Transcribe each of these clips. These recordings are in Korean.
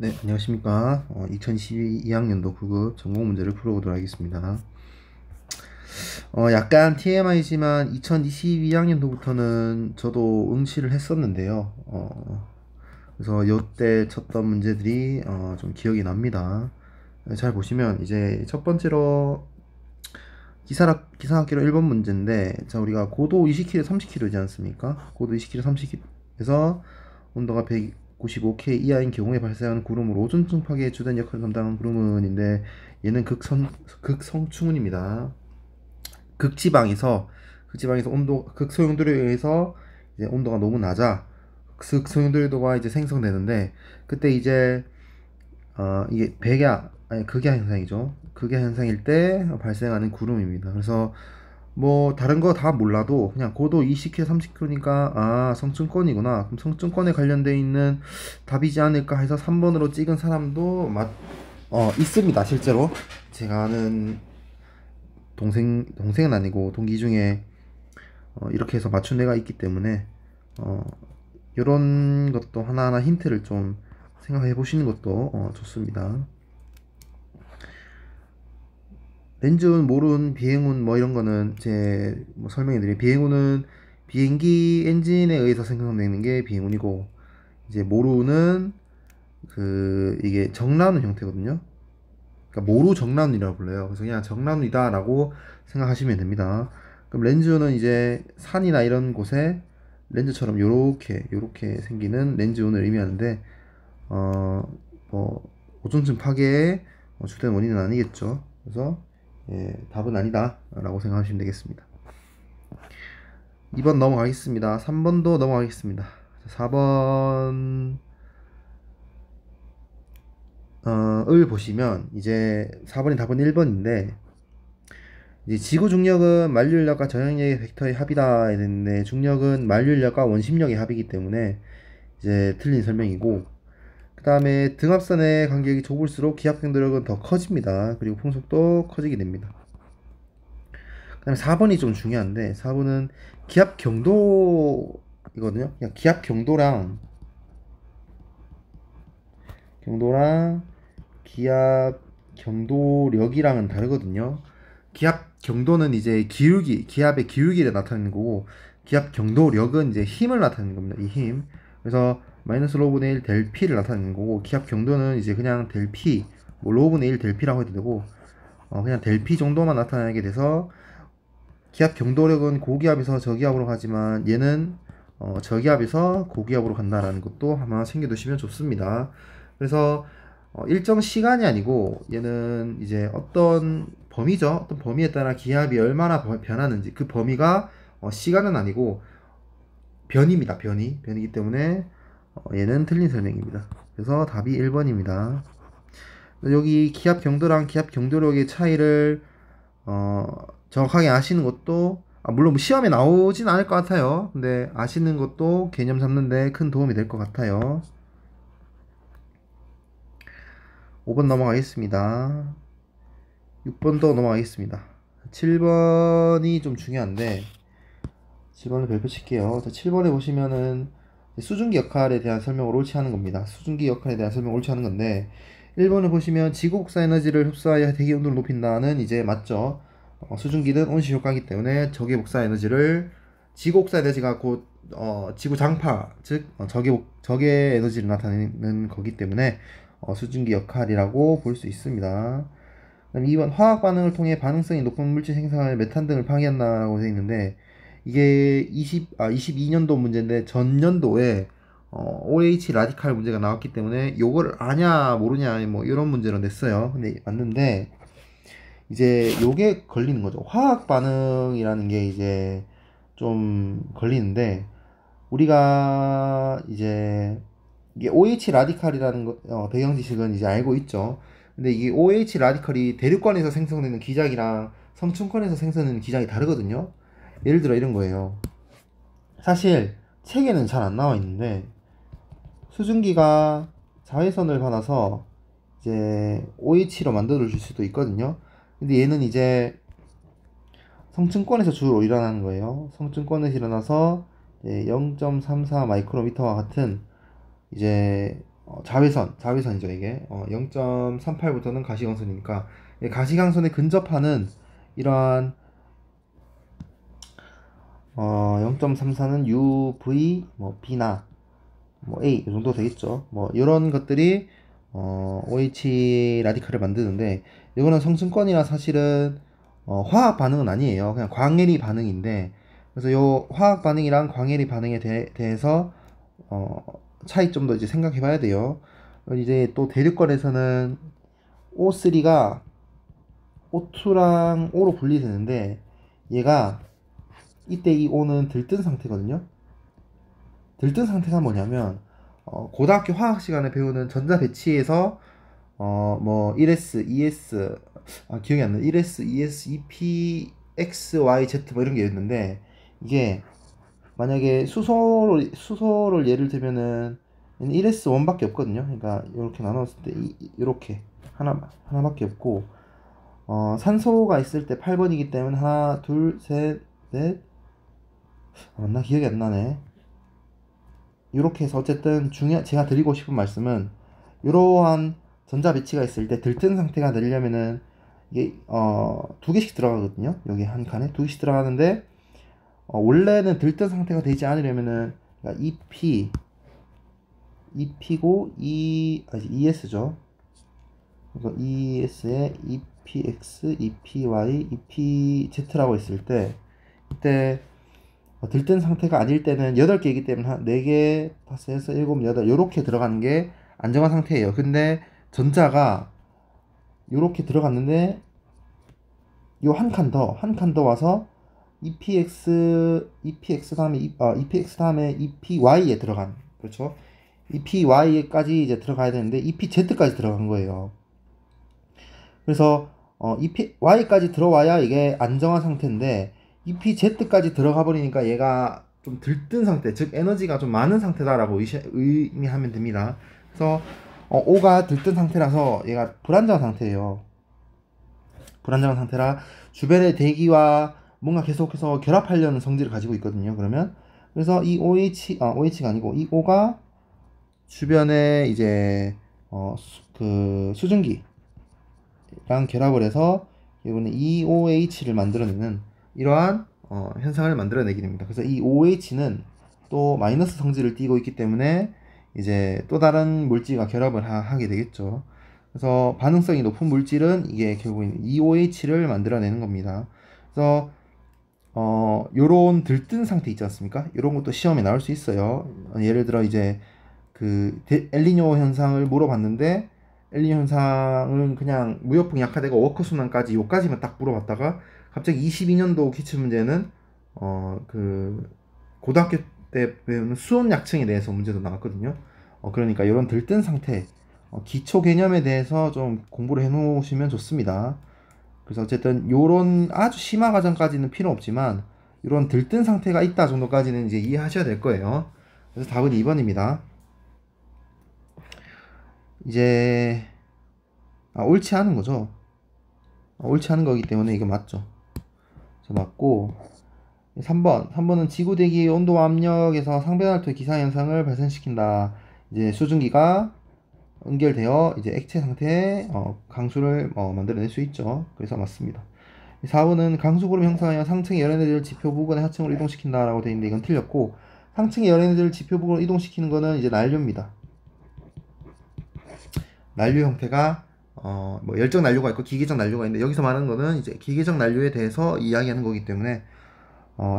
네, 안녕하십니까. 2022 2학년도 9급 전공 문제를 풀어보도록 하겠습니다. 약간 TMI지만 2022학년도부터는 저도 응시를 했었는데요. 그래서 요때 쳤던 문제들이 좀 기억이 납니다. 잘 보시면 이제 첫 번째로 기상학기로 1번 문제인데, 자, 우리가 고도 20km, 30km이지 않습니까? 고도 20km, 30km에서 온도가 195K 이하인 경우에 발생하는 구름으로 오존층 파괴에 주된 역할을 감당하는 구름은인데, 얘는 극성충운입니다. 극지방에서 극소용돌에 의해서 이제 온도가 너무 낮아 극소용돌도가 이제 생성되는데, 그때 이제 이게 극야 현상이죠. 극야 현상일 때 발생하는 구름입니다. 그래서 뭐 다른 거 다 몰라도 그냥 고도 20km, 30km니까 성층권이구나. 그럼 성층권에 관련돼 있는 답이지 않을까 해서 3번으로 찍은 사람도 있습니다. 실제로 제가 아는 동생은 아니고 동기 중에 이렇게 해서 맞춘 애가 있기 때문에 이런 것도 하나하나 힌트를 좀 생각해 보시는 것도 좋습니다. 렌즈운, 모룬, 비행운 뭐 이런 거는 제 뭐 설명해 드릴. 비행운은 비행기 엔진에 의해서 생성되는 게 비행운이고, 이제 모룬은 이게 정라운 형태거든요. 그러니까 모루 정라운이라고 불러요. 그래서 그냥 정라운이다라고 생각하시면 됩니다. 그럼 렌즈운은 이제 산이나 이런 곳에 렌즈처럼 요렇게 생기는 렌즈운을 의미하는데, 어, 뭐 오존층 파괴의 주된 원인은 아니겠죠. 그래서 답은 아니다 라고 생각하시면 되겠습니다. 2번 넘어가겠습니다. 3번도 넘어가겠습니다. 4번 을 보시면 이제 4번이 답은 1번인데, 이제 지구 중력은 만류인력과 저항력의 벡터의 합이다 했는데, 중력은 만류인력과 원심력의 합이기 때문에 이제 틀린 설명이고, 그 다음에 등압선의 간격이 좁을수록 기압 경도력은 더 커집니다. 그리고 풍속도 커지게 됩니다. 그 다음에 4번이 좀 중요한데, 4번은 기압 경도이거든요. 그냥 기압 경도랑 기압 경도력이랑은 다르거든요. 기압 경도는 이제 기압의 기울기를 나타내는 거고, 기압 경도력은 이제 힘을 나타내는 겁니다. 이 힘. 그래서 마이너스 로분의 1 델 P를 나타내는 거고, 기압 경도는 이제 그냥 델 P, 뭐 로분의 1 델 P라고 해도 되고, 그냥 델 P 정도만 나타나게 돼서, 기압 경도력은 고기압에서 저기압으로 가지만 얘는 저기압에서 고기압으로 간다라는 것도 하나 챙겨두시면 좋습니다. 그래서 일정 시간이 아니고 얘는 이제 어떤 범위죠. 어떤 범위에 따라 기압이 얼마나 변하는지, 그 범위가 시간은 아니고 변입니다. 변이기 때문에 얘는 틀린 설명입니다. 그래서 답이 1번입니다. 여기 기압 경도랑 기압 경도력의 차이를 정확하게 아시는 것도, 물론 뭐 시험에 나오진 않을 것 같아요. 근데 아시는 것도 개념 잡는데 큰 도움이 될 것 같아요. 5번 넘어가겠습니다. 6번도 넘어가겠습니다. 7번이 좀 중요한데, 7번을 별표 칠게요. 7번에 보시면은 수증기 역할에 대한 설명을 옳지 하는 겁니다. 수증기 역할에 대한 설명을 옳지 하는 건데, 1번을 보시면 지구 복사 에너지를 흡수하여 대기 온도를 높인다는 이제 맞죠. 수증기는 온실 효과이기 때문에 적의 복사 에너지를, 지구 복사 에너지가 곧 지구 장파, 즉 적의 에너지를 나타내는 거기 때문에 수증기 역할이라고 볼 수 있습니다. 그다음 2번 화학 반응을 통해 반응성이 높은 물질 생성을 메탄 등을 방해한다라고 되어 있는데, 이게 22년도 문제인데 전년도에 OH 라디칼 문제가 나왔기 때문에 요거를 아냐 모르냐 뭐 이런 문제로 냈어요. 근데 맞는데, 이제 요게 걸리는 거죠. 화학 반응이라는 게 이제 좀 걸리는데, 우리가 이제 이게 OH 라디칼이라는 배경 지식은 이제 알고 있죠. 근데 이게 OH 라디칼이 대륙권에서 생성되는 기장이랑 성층권에서 생성되는 기장이 다르거든요. 예를 들어 이런 거예요. 사실 책에는 잘 안 나와 있는데, 수증기가 자외선을 받아서 이제 OH로 만들어 줄 수도 있거든요. 근데 얘는 이제 성층권에서 주로 일어나는 거예요. 성층권에서 일어나서 0.34 마이크로미터와 같은 이제 자외선이죠, 이게. 0.38부터는 가시광선이니까, 가시광선에 근접하는 이러한 0.34는 UV, 뭐 B나 뭐 A 이 정도 되겠죠. 뭐 이런 것들이 OH 라디칼을 만드는데, 이거는 성층권이나 사실은 화학 반응은 아니에요. 그냥 광해리 반응인데, 그래서 요 화학 반응이랑 광해리 반응에 대해서 어, 차이 좀 더 이제 생각해 봐야 돼요. 이제 또 대륙권에서는 O3가 O2랑 O로 분리되는데, 얘가 이때 이 O는 들뜬 상태거든요. 들뜬 상태가 뭐냐면, 고등학교 화학 시간에 배우는 전자 배치에서 뭐 1s, 2s, 기억이 안 나. 1s, 2s, 2p, x, y, z 뭐 이런 게 있는데, 이게 만약에 수소를 예를 들면은 1s 1밖에 없거든요. 그러니까 이렇게 나눴을 때 이렇게 하나밖에 없고, 산소가 있을 때 8번이기 때문에 하나, 둘, 셋, 넷, 맞나? 기억이 안 나네. 이렇게 해서 어쨌든 제가 드리고 싶은 말씀은, 이러한 전자 배치가 있을 때 들뜬 상태가 되려면은 이게 두 개씩 들어가거든요. 여기 한 칸에 두 개씩 들어가는데, 원래는 들뜬 상태가 되지 않으려면은, 그러니까 EP고 ES죠. 그래서 ES에 EPX, EPY, EPZ라고 했을 때, 이때 들뜬 상태가 아닐 때는 8개이기 때문에 한 4개, 5, 6, 7, 8 요렇게 들어가는 게 안정한 상태예요. 근데 전자가 요렇게 들어갔는데, 요 한 칸 더 와서 EPX 다음에 EPX 다음에 EPY에 들어간, 그렇죠? EPY까지 이제 들어가야 되는데 EPZ까지 들어간 거예요. 그래서 EPY까지 들어와야 이게 안정한 상태인데, EPZ까지 들어가 버리니까 얘가 좀 들뜬 상태, 즉 에너지가 좀 많은 상태다라고 의미하면 됩니다. 그래서 O가 들뜬 상태라서 얘가 불안정한 상태예요. 불안정한 상태라 주변의 대기와 뭔가 계속해서 결합하려는 성질을 가지고 있거든요. 그러면 그래서 이 OH가 아니고 이 O가 주변에 이제 그 수증기랑 결합을 해서 이번에 EOH를 만들어내는 이러한 현상을 만들어내게 됩니다. 그래서 이 OH는 또 마이너스 성질을 띠고 있기 때문에 이제 또 다른 물질과 결합을 하게 되겠죠. 그래서 반응성이 높은 물질은 이게 결국엔 EOH를 만들어내는 겁니다. 그래서 요런 들뜬 상태 있지 않습니까? 요런 것도 시험에 나올 수 있어요. 예를 들어 이제 그 엘니뇨 현상을 물어봤는데, 엘니뇨 현상은 그냥 무역풍 약화되고 워커 순환까지 요까지만 딱 물어봤다가, 갑자기 22년도 기출 문제는 그 고등학교 때 배우는 수온 약층에 대해서 문제도 나왔거든요. 그러니까 이런 들뜬 상태, 기초 개념에 대해서 좀 공부를 해 놓으시면 좋습니다. 그래서 어쨌든 요런 아주 심화 과정까지는 필요 없지만, 이런 들뜬 상태가 있다 정도까지는 이제 이해하셔야 될 거예요. 그래서 답은 2번입니다. 이제 옳지 않은 거죠. 옳지 않은 거기 때문에 이거 맞죠. 그래서 맞고, 3번은 지구 대기의 온도와 압력에서 상변활토 기상현상을 발생시킨다. 이제 수증기가 응결되어 이제 액체 상태의 강수를 만들어낼 수 있죠. 그래서 맞습니다. 4번은 강수구름 형성하여 상층의 열 에너지를 지표 부근의 하층으로 이동시킨다라고 되어 있는데, 이건 틀렸고, 상층의 열 에너지를 지표 부근으로 이동시키는 거는 이제 난류입니다. 난류 형태가 뭐 열적 난류가 있고 기계적 난류가 있는데, 여기서 말하는 거는 이제 기계적 난류에 대해서 이야기하는 거기 때문에,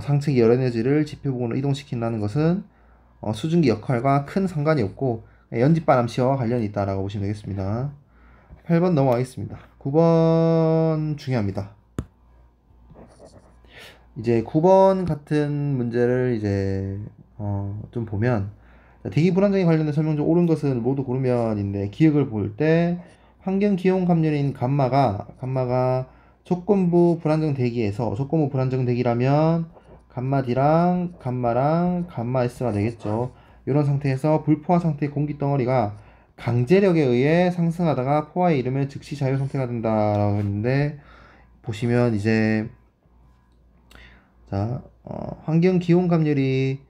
상층의 열 에너지를 지표 부근으로 이동시킨다는 것은 수증기 역할과 큰 상관이 없고 연짓바람 시와 관련이 있다라고 보시면 되겠습니다. 8번 넘어가겠습니다. 9번 중요합니다. 이제 9번 같은 문제를 이제 좀 보면, 대기 불안정에 관련된 설명 중 옳은 것을 모두 고르면인데, 기억을 볼 때 환경 기온 감열인 감마가 조건부 불안정 대기에서, 조건부 불안정 대기라면 감마 D랑 감마랑 감마 S가 되겠죠. 이런 상태에서 불포화 상태의 공기 덩어리가 강제력에 의해 상승하다가 포화에 이르면 즉시 자유 상태가 된다라고 했는데, 보시면 이제 자, 환경 기온 감열이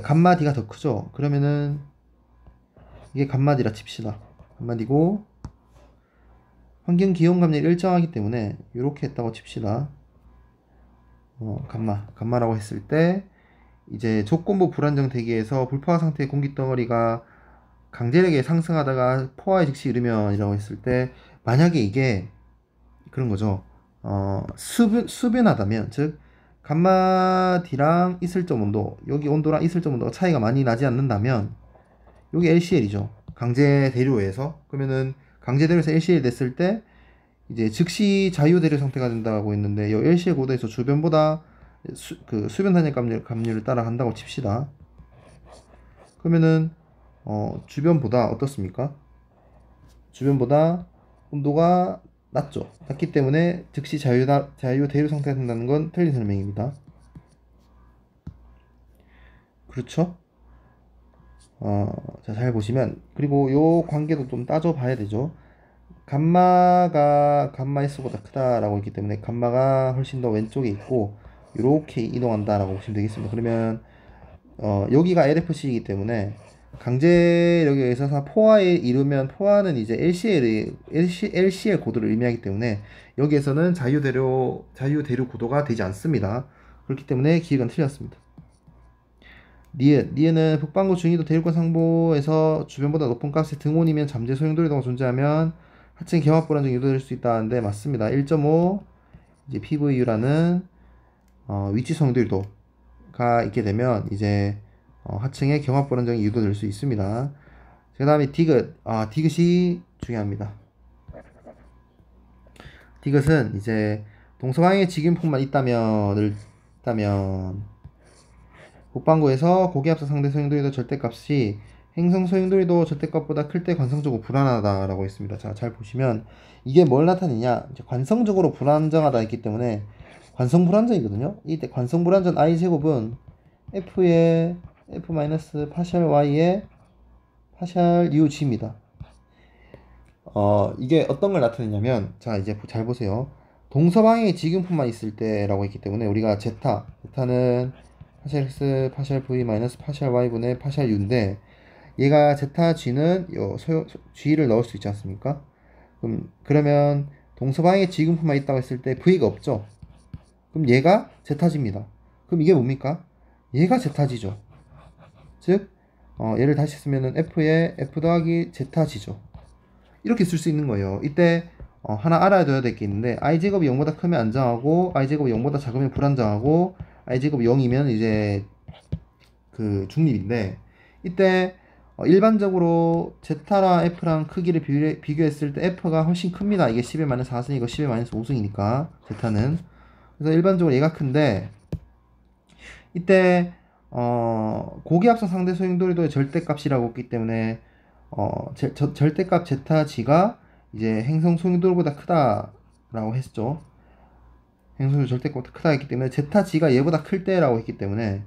감마 D가 더 크죠. 그러면은 이게 감마디라 칩시다. 감마디고 환경 기온 감량이 일정하기 때문에 이렇게 했다고 칩시다. 감마라고 했을 때 이제 조건부 불안정 대기에서 불포화 상태의 공기 덩어리가 강제력에 상승하다가 포화에 즉시 이르면이라고 했을 때 만약에 이게 그런 거죠. 수변하다면, 즉 감마디랑 이슬점 온도, 여기 온도랑 이슬점 온도가 차이가 많이 나지 않는다면 여기 LCL이죠. 강제 대류에서. 그러면은 강제 대류에서 LCL 됐을 때 이제 즉시 자유 대류 상태가 된다고 했는데 이 LCL 고도에서 주변보다 수변 단열 감률을 따라간다고 칩시다. 그러면은 주변보다 어떻습니까? 주변보다 온도가 낮죠. 낮기 때문에 즉시 자유 대류 상태가 된다는 건 틀린 설명입니다. 그렇죠? 자, 잘 보시면, 그리고 요 관계도 좀 따져봐야 되죠. 감마가 감마 S보다 크다라고 했기 때문에 감마가 훨씬 더 왼쪽에 있고 이렇게 이동한다라고 보시면 되겠습니다. 그러면 여기가 LFC이기 때문에 강제력에 의해서 포화에 이르면 포화는 이제 LCL 고도를 의미하기 때문에 여기에서는 자유대류 고도가 되지 않습니다. 그렇기 때문에 기획은 틀렸습니다. 니은은 북반구 중위도 대륙과 상보에서 주변보다 높은 값의 등온이면 잠재 소용돌이도가 존재하면 하층 경합 불안정이 유도될 수 있다는데 맞습니다. 1.5 이제 PVU라는 위치 소용돌이도가 있게 되면 이제 하층의 경합 불안정이 유도될 수 있습니다. 그 다음에 디귿. 디귿이 중요합니다. 디귿은 이제 동서방향의 직인폭만 있다면 북반구에서 고기압사 상대 소용돌이도 절대값이 행성 소용돌이도 절대값보다 클 때 관성적으로 불안하다라고 했습니다. 자, 잘 보시면 이게 뭘 나타내냐? 이제 관성적으로 불안정하다 했기 때문에 관성 불안정이거든요. 이때 관성 불안정 I 제곱은 F의 F 마이너스 파셜 Y의 파셜 UG입니다. 이게 어떤 걸 나타내냐면, 자, 이제 잘 보세요. 동서방향의 직윤품만 있을 때라고 했기 때문에 우리가 제타는 파셜 X 파셜 V 마이너스 파셜 Y분의 파셜 U인데 얘가 제타 G는 G를 넣을 수 있지 않습니까? 그러면 동서방향의 직윤품만 있다고 했을 때 V가 없죠. 그럼 얘가 제타지입니다. 그럼 이게 뭡니까? 얘가 제타지죠. 즉 얘를 다시 쓰면은 F의 F 더하기 제타지죠. 이렇게 쓸 수 있는 거예요. 이때 하나 알아둬야 될 게 있는데 i제곱이 0보다 크면 안정하고 i제곱이 0보다 작으면 불안정하고 i제곱이 0이면 이제 그 중립인데, 이때 일반적으로 Z랑 F랑 크기를 비교했을 때 F가 훨씬 큽니다. 이게 10의 마이너스 4승이고 10의 마이너스 5승이니까 Z는. 그래서 일반적으로 얘가 큰데 이때 고기압사 상대 소용돌이도의 절대값이라고 했기 때문에 절대값 제타g가 이제 행성 소용돌이보다 크다라고 했죠. 행성 절대값보다 크다 했기 때문에 제타g가 얘보다 클 때라고 했기 때문에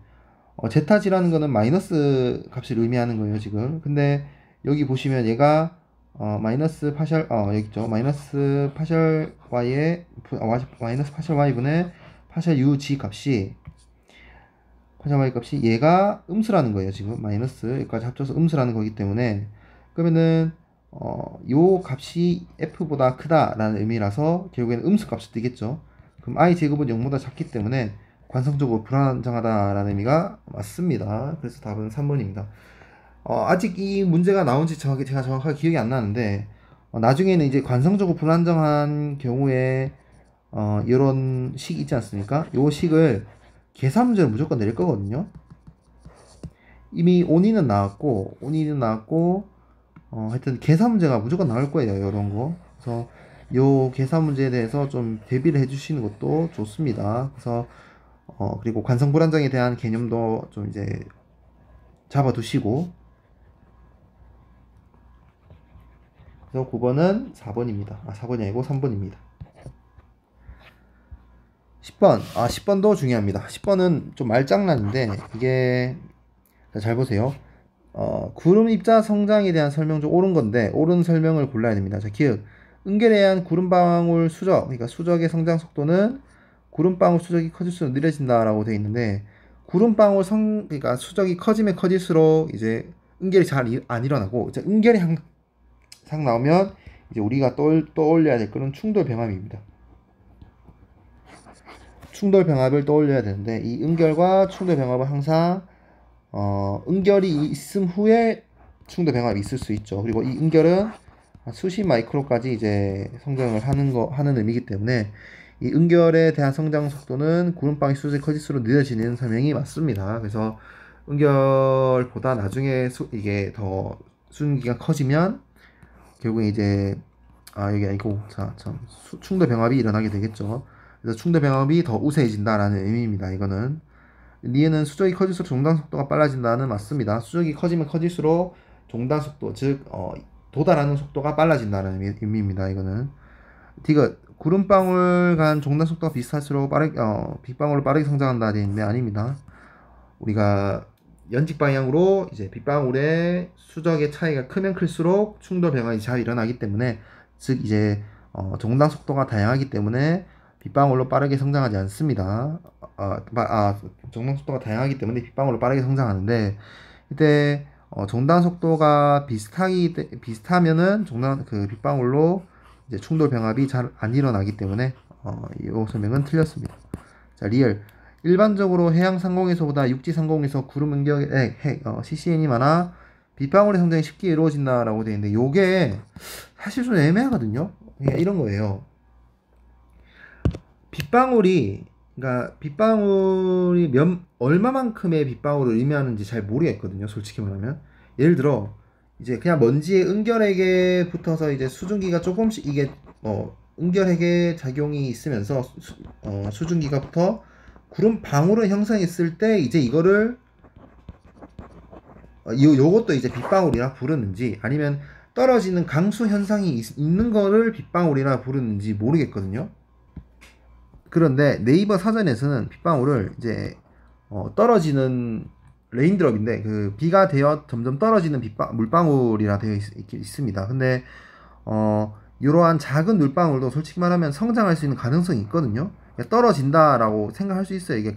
제타g라는 거는 마이너스 값을 의미하는 거예요 지금. 근데 여기 보시면 얘가 마이너스 파셜 여기 있죠. 마이너스 파셜 y의 마이너스 파셜 y분의 파셜 UG 값이 파셜 y 값이 얘가 음수라는 거예요 지금. 마이너스 여기까지 합쳐서 음수라는 거기 때문에, 그러면은 요 값이 f보다 크다라는 의미라서 결국에는 음수 값이 되겠죠. 그럼 i 제곱은 0보다 작기 때문에 관성적으로 불안정하다라는 의미가 맞습니다. 그래서 답은 3번입니다. 아직 이 문제가 나온지 제가 정확하게 기억이 안 나는데 나중에는 이제 관성적으로 불안정한 경우에 이런 식 있지 않습니까? 요 식을 계산 문제로 무조건 낼 거거든요. 이미 온이는 나왔고 하여튼 계산 문제가 무조건 나올 거예요. 이런 거. 그래서 요 계산 문제에 대해서 좀 대비를 해주시는 것도 좋습니다. 그래서 그리고 관성 불안정에 대한 개념도 좀 이제 잡아두시고. 그래서 9번은 4번입니다. 4번이 아니고 3번입니다. 10번. 10번도 중요합니다. 10번은 좀 말장난인데 이게 잘 보세요. 구름 입자 성장에 대한 설명 중 옳은 건데 옳은 설명을 골라야 됩니다. 자, 기억. 은결에 의한 구름방울 수적, 그러니까 수적의 성장 속도는 구름방울 수적이 커질수록 느려진다라고 되어 있는데, 구름방울 그러니까 수적이 커지면 커질수록 이제 응결이 잘 안 일어나고, 이제 응결이 항상 나오면 이제 우리가 떠올려야 될 거는 충돌 병합입니다. 충돌 병합을 떠올려야 되는데, 이 응결과 충돌 병합은 항상 응결이 있음 후에 충돌 병합이 있을 수 있죠. 그리고 이 응결은 수십 마이크로까지 이제 성장을 하는 의미이기 때문에 이 응결에 대한 성장 속도는 구름빵이 수직이 커질수록 느려지는 설명이 맞습니다. 그래서 응결보다 나중에 이게 더 수증기가 커지면 결국에 이제 여기 아니고 충돌 병합이 일어나게 되겠죠. 그래서 충돌 병합이 더 우세해진다라는 의미입니다. 이거는 니은은 수적이 커질수록 종단 속도가 빨라진다는 맞습니다. 수적이 커지면 커질수록 종단 속도, 즉 도달하는 속도가 빨라진다는 의미입니다. 이거는 디귿 구름방울 간 종단 속도가 비슷할수록 빗방울을 빠르게 성장한다 되어 있는데 아닙니다. 우리가 연직 방향으로 이제 빗방울의 수적의 차이가 크면 클수록 충돌 병합이 잘 일어나기 때문에, 즉 이제 종단 속도가 다양하기 때문에 빗방울로 빠르게 성장하지 않습니다. 종단 속도가 다양하기 때문에 빗방울로 빠르게 성장하는데, 이때 종단 속도가 비슷하면은 빗방울로 이제 충돌 병합이 잘 안 일어나기 때문에 이 설명은 틀렸습니다. 자, 리얼. 일반적으로 해양 상공에서보다 육지 상공에서 구름 응격의 CCN이 많아 빗방울의 성장이 쉽게 이루어진다라고 되어 있는데, 요게 사실 좀 애매하거든요. 이런 거예요. 그러니까 빗방울이 얼마만큼의 빗방울을 의미하는지 잘 모르겠거든요. 솔직히 말하면. 예를 들어 이제 그냥 먼지의 응결핵에 붙어서 이제 수증기가 조금씩 이게 응결핵의 작용이 있으면서 수증기가 붙어 구름 방울을 형성했을 때 이제 이거를 요것도 이제 빗방울이라 부르는지, 아니면 떨어지는 강수 현상이 있는 거를 빗방울이라 부르는지 모르겠거든요. 그런데 네이버 사전에서는 빗방울을 이제 떨어지는 레인드롭인데, 그 비가 되어 점점 떨어지는 물방울이라 되어 있습니다. 근데 이러한 작은 물방울도 솔직히 말하면 성장할 수 있는 가능성이 있거든요. 떨어진다라고 생각할 수 있어요. 이게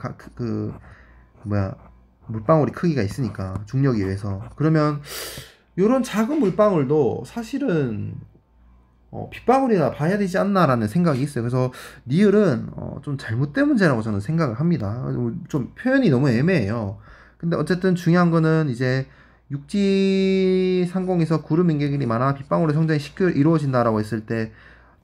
물방울이 크기가 있으니까, 중력에 의해서. 그러면 이런 작은 물방울도 사실은 빗방울이라 봐야 되지 않나라는 생각이 있어요. 그래서 리을은 좀 잘못된 문제라고 저는 생각을 합니다. 좀 표현이 너무 애매해요. 근데 어쨌든 중요한 거는 이제 육지 상공에서 구름 인격이 많아 빗방울의 성장이 쉽게 이루어진다라고 했을 때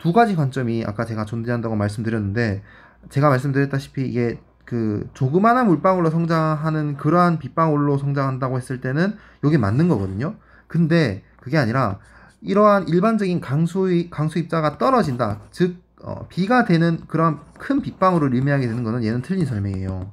두 가지 관점이 아까 제가 존재한다고 말씀드렸는데, 제가 말씀드렸다시피 이게 그 조그마한 물방울로 성장하는 그러한 빗방울로 성장한다고 했을 때는 이게 맞는 거거든요. 근데 그게 아니라 이러한 일반적인 강수 입자가 떨어진다, 즉 비가 되는 그런 큰 빗방울을 의미하게 되는 거는 얘는 틀린 설명이에요.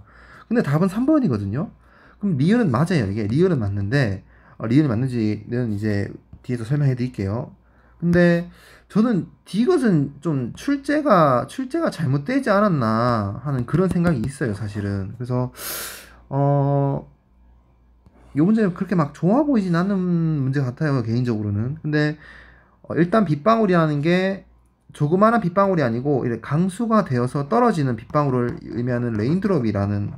근데 답은 3번이거든요. 그럼 리을은 맞아요. 이게 리을은 맞는데 리을이 맞는지는 이제 뒤에서 설명해 드릴게요. 근데 저는 디귿은 좀 출제가 잘못되지 않았나 하는 그런 생각이 있어요, 사실은. 그래서 이 문제는 그렇게 막 좋아 보이진 않는 문제 같아요, 개인적으로는. 근데 일단 빗방울이라는 게 조그마한 빗방울이 아니고 이렇게 강수가 되어서 떨어지는 빗방울을 의미하는 레인드롭이라는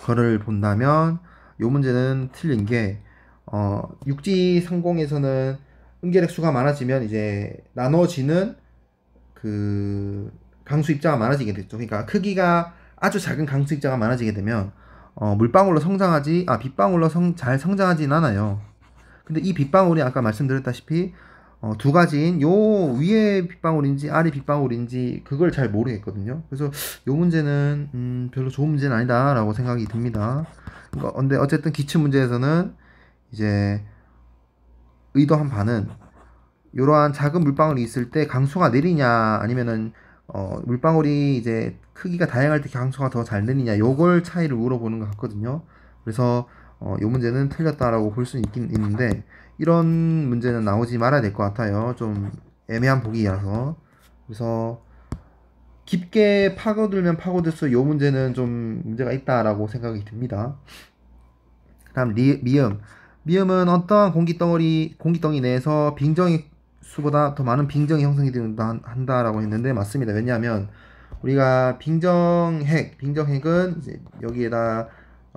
거를 본다면 이 문제는 틀린 게, 육지 상공에서는 응결핵 수가 많아지면 이제 나눠지는 그 강수 입자가 많아지게 됐죠. 그러니까 크기가 아주 작은 강수 입자가 많아지게 되면 물방울로 빗방울로 잘 성장하진 않아요. 근데 이 빗방울이 아까 말씀드렸다시피 두 가지인 요 위에 빗방울인지 아래 빗방울인지 그걸 잘 모르겠거든요. 그래서 요 문제는 별로 좋은 문제는 아니다 라고 생각이 듭니다. 근데 어쨌든 기출 문제에서는 이제 의도한 바는 이러한 작은 물방울이 있을 때 강수가 느리냐 아니면은 물방울이 이제 크기가 다양할 때 강수가 더 잘 느리냐, 요걸 차이를 물어보는 것 같거든요. 그래서 요 문제는 틀렸다라고 볼 수 있긴 있는데, 이런 문제는 나오지 말아야 될 것 같아요. 좀 애매한 보기라서. 그래서 깊게 파고들면 파고들수록 요 문제는 좀 문제가 있다라고 생각이 듭니다. 다음 미음. 미음은 어떠한 공기덩이 내에서 빙정이 수보다 더 많은 빙정이 형성이 한다라고 했는데 맞습니다. 왜냐하면 우리가 빙정핵은 이제 여기에다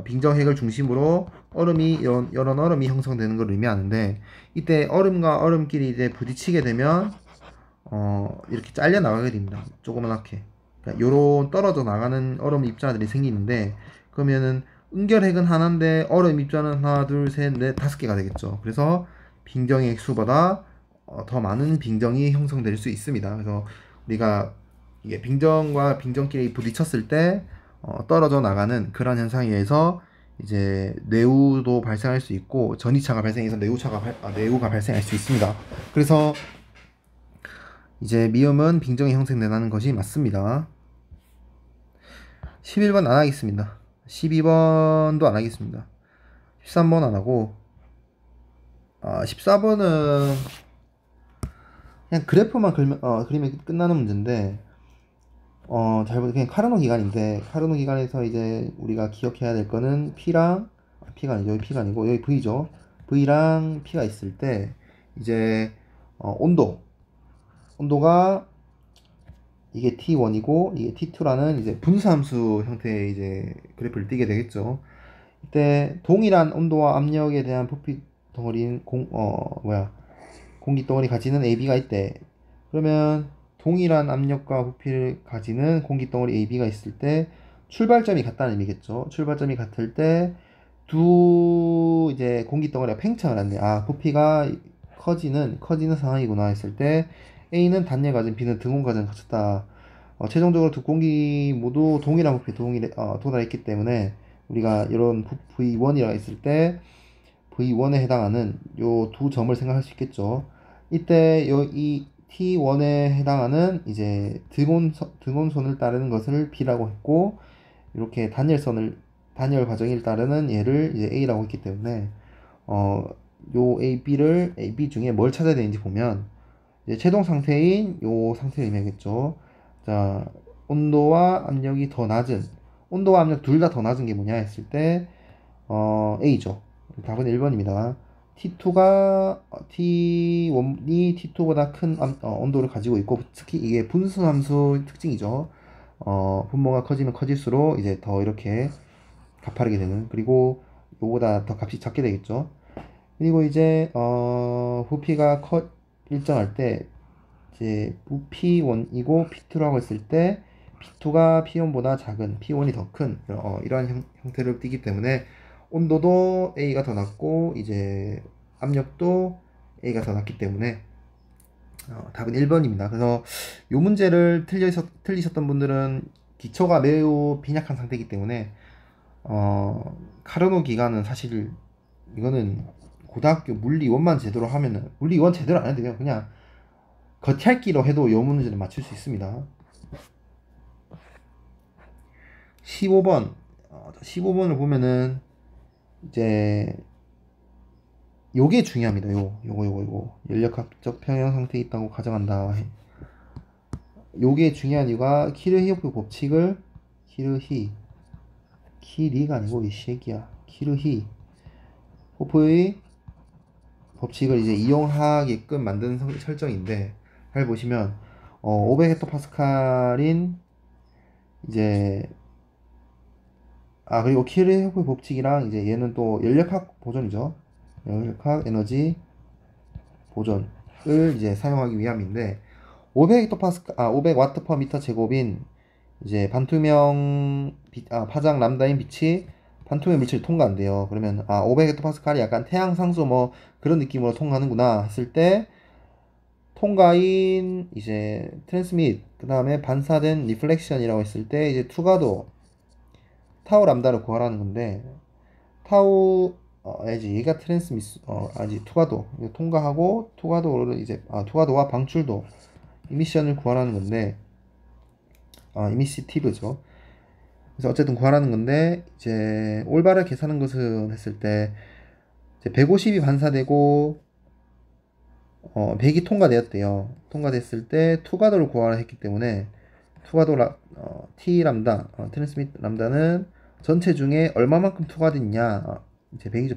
빙정핵을 중심으로 얼음이 이런 얼음이 형성되는 걸 의미하는데, 이때 얼음과 얼음끼리 이제 부딪히게 되면 이렇게 잘려 나가게 됩니다. 조그맣게. 그러니까 요런 떨어져 나가는 얼음 입자들이 생기는데, 그러면은 은결핵은 하나인데 얼음 입자는 하나, 둘, 셋, 넷, 다섯 개가 되겠죠. 그래서 빙정의 수보다 더 많은 빙정이 형성될 수 있습니다. 그래서 우리가 이게 빙정과 빙정끼리 부딪혔을 때 떨어져 나가는 그런 현상에 의해서 이제 뇌우도 발생할 수 있고, 전이차가 발생해서 뇌우가 발생할 수 있습니다. 그래서 이제 미음은 빙정이 형성된다는 것이 맞습니다. 11번 안 하겠습니다. 12번도 안 하겠습니다. 13번 안 하고, 14번은 그냥 그래프만 그리면 끝나는 문제인데, 잘 보면 그냥 카르노 기간인데, 카르노 기간에서 이제 우리가 기억해야 될 거는 P가 아니죠. 여기 P가 아니고 여기 V죠. V랑 P가 있을 때 이제 온도가 이게 T1이고 이게 T2라는 이제 분수함수 형태의 이제 그래프를 띄게 되겠죠. 이때 동일한 온도와 압력에 대한 부피 덩어리인 공기 덩어리 가지는 AB가 있대. 그러면 동일한 압력과 부피를 가지는 공기 덩어리 AB가 있을 때 출발점이 같다는 의미겠죠. 출발점이 같을 때 두 이제 공기 덩어리가 팽창을 한대. 부피가 커지는 상황이구나 했을 때 A는 단열 과정, B는 등온 과정을 거쳤다. 최종적으로 두 공기 모두 동일한 부피에 도달했기 때문에 우리가 이런 V1이라 했을 때 V1에 해당하는 요 두 점을 생각할 수 있겠죠. 이때 이 T1에 해당하는 이제 등온선을 따르는 것을 B라고 했고, 이렇게 단열 과정을 따르는 얘를 이제 A라고 했기 때문에 요 AB 중에 뭘 찾아야 되는지 보면 이제 최종 상태인 요 상태를 의미하겠죠. 자, 온도와 압력이 더 낮은, 온도와 압력 둘 다 더 낮은 게 뭐냐 했을 때 A죠. 답은 1번입니다. T1이 T2보다 큰 온도를 가지고 있고, 특히 이게 분수함수 특징이죠. 분모가 커지면 커질수록 이제 더 이렇게 가파르게 되는, 그리고 요보다 더 값이 작게 되겠죠. 그리고 이제 부피가 일정할 때 이제 P1이고 P2라고 했을 때 P2가 P1보다 작은, P1이 더 큰 이러한 형태를 띠기 때문에 온도도 A가 더 낮고 이제 압력도 A가 더 낮기 때문에 답은 1번입니다. 그래서 이 문제를 틀리셨던 분들은 기초가 매우 빈약한 상태이기 때문에 카르노 기간은 사실 이거는 고등학교 물리 2원만 제대로 하면은, 물리 2원 제대로 안 해도 돼요. 그냥 겉핥기로 해도 이 문제를 맞출 수 있습니다. 15번을 보면은 이제 요게 중요합니다. 요거 연력학적 평형 상태에 있다고 가정한다. 요게 중요한 이유가 키르히오프 법칙을 키리가 아니고 이 새끼야. 키르히 호프의 법칙을 이제 이용하게끔 만든 설정인데, 잘 보시면 500헥토파스칼인 이제 그리고 키르히오프 법칙이랑 이제 얘는 또 연력학 보존이죠. 연력학 에너지 보존을 이제 사용하기 위함인데, 500와트 퍼 미터 제곱인 이제 반투명 파장 람다인 빛이 반투명 물질을 통과한대요. 그러면 500헥토파스칼이 약간 태양 상수 뭐 그런 느낌으로 통과하는구나 했을 때, 통과인 이제 트랜스밋, 그 다음에 반사된 리플렉션이라고 했을 때 이제 투과도 타우 람다를 구하라는 건데, 얘가 트랜스밋 투과도 통과하고, 투과도를 이제 투과도와 방출도 이미션을 구하라는 건데, 이미시티브죠. 그래서 어쨌든 구하라는 건데, 이제 올바르게 계산하는 것은 했을 때 이제 150이 반사되고 100이 통과되었대요. 통과됐을 때 투과도를 구하라 했기 때문에 투과도 T 람다 트랜스밋 람다는 전체 중에 얼마만큼 투과됐냐, 이제 100이죠.